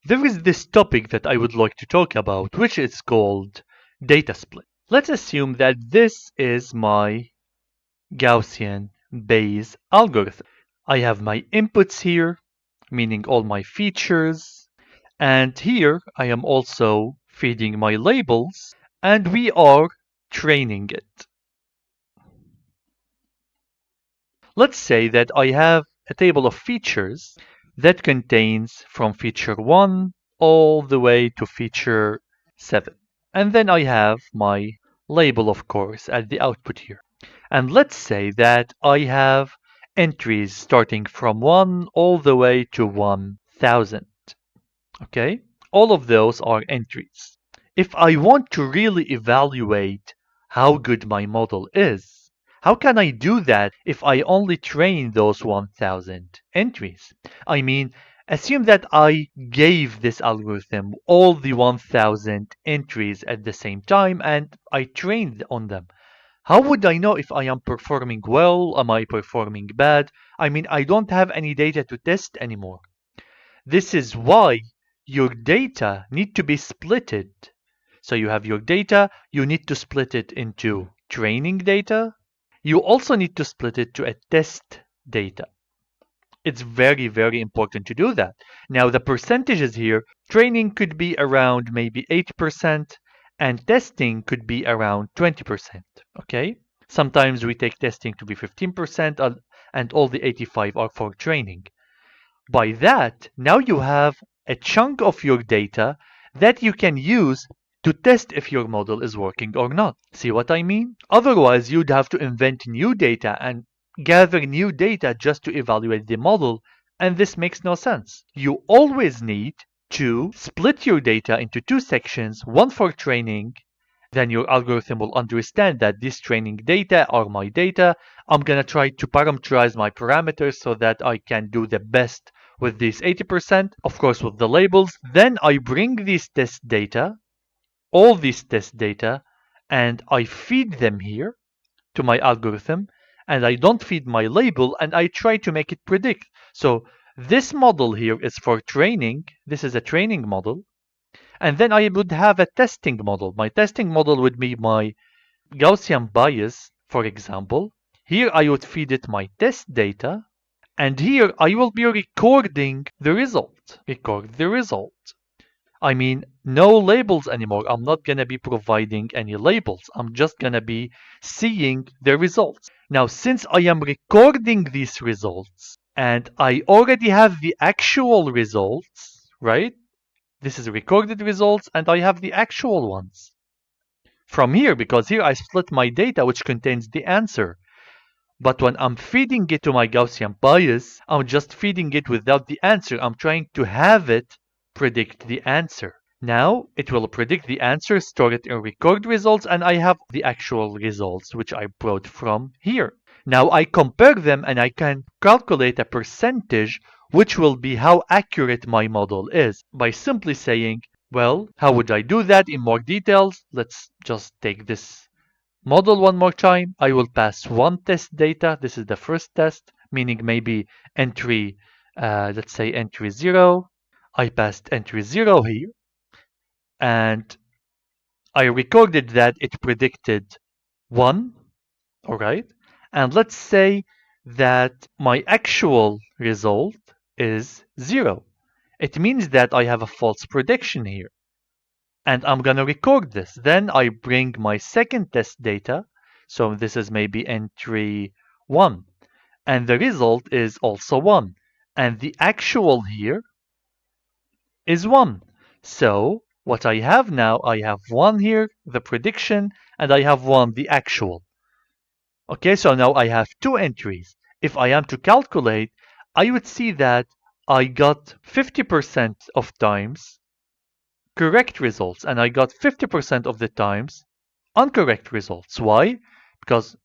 there is this topic that I would like to talk about, which is called data split. Let's assume that this is my Gaussian Bayes algorithm. I have my inputs here, meaning all my features, and here I am also feeding my labels, and we are training it. Let's say that I have a table of features that contains from feature 1 all the way to feature 7. And then I have my label, of course, at the output here. And let's say that I have entries starting from 1 all the way to 1000. Okay? All of those are entries. If I want to really evaluate how good my model is, how can I do that if I only train those 1000 entries? I mean, assume that I gave this algorithm all the 1000 entries at the same time and I trained on them. How would I know if I am performing well? Am I performing bad? I mean, I don't have any data to test anymore. This is why your data need to be splitted. So you have your data, you need to split it into training data. You also need to split it to a test data. It's very, very important to do that. Now the percentages here, training could be around maybe 8% and testing could be around 20%, okay? Sometimes we take testing to be 15% and all the 85 are for training. By that, now you have a chunk of your data that you can use to test if your model is working or not. See what I mean? Otherwise, you'd have to invent new data and gather new data just to evaluate the model, and this makes no sense. You always need to split your data into two sections, one for training. Then your algorithm will understand that this training data are my data. I'm going to try to parameterize my parameters so that I can do the best with these 80%, of course with the labels. Then I bring these test data, all these test data, and I feed them here to my algorithm, and I don't feed my label, and I try to make it predict. So this model here is for training. This is a training model. And then I would have a testing model. My testing model would be my Gaussian bias, for example. Here I would feed it my test data. And here I will be recording the result. Record the result. I mean, no labels anymore. I'm not going to be providing any labels. I'm just going to be seeing the results. Now, since I am recording these results and I already have the actual results, right? This is recorded results and I have the actual ones from here, because here I split my data which contains the answer. But when I'm feeding it to my Gaussian bias, I'm just feeding it without the answer. I'm trying to have it predict the answer. Now it will predict the answer, store it in record results, and I have the actual results which I brought from here. Now I compare them and I can calculate a percentage which will be how accurate my model is by simply saying, well, how would I do that in more details? Let's just take this model one more time. I will pass one test data. This is the first test, meaning maybe entry, let's say entry 0. I passed entry 0 here. And I recorded that it predicted 1. All right. And let's say that my actual result is 0. It means that I have a false prediction here. And I'm going to record this. Then I bring my second test data. So this is maybe entry 1. And the result is also 1. And the actual here is 1. So what I have now, I have 1 here, the prediction, and I have 1, the actual. Okay, so now I have 2 entries. If I am to calculate, I would see that I got 50% of times correct results, and I got 50% of the times incorrect results. Why? Because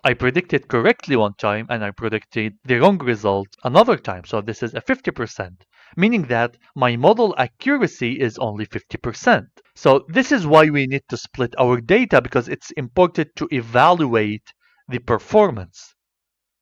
I predicted correctly one time and I predicted the wrong result another time. So this is a 50%, meaning that my model accuracy is only 50%. So this is why we need to split our data, because it's important to evaluate the performance.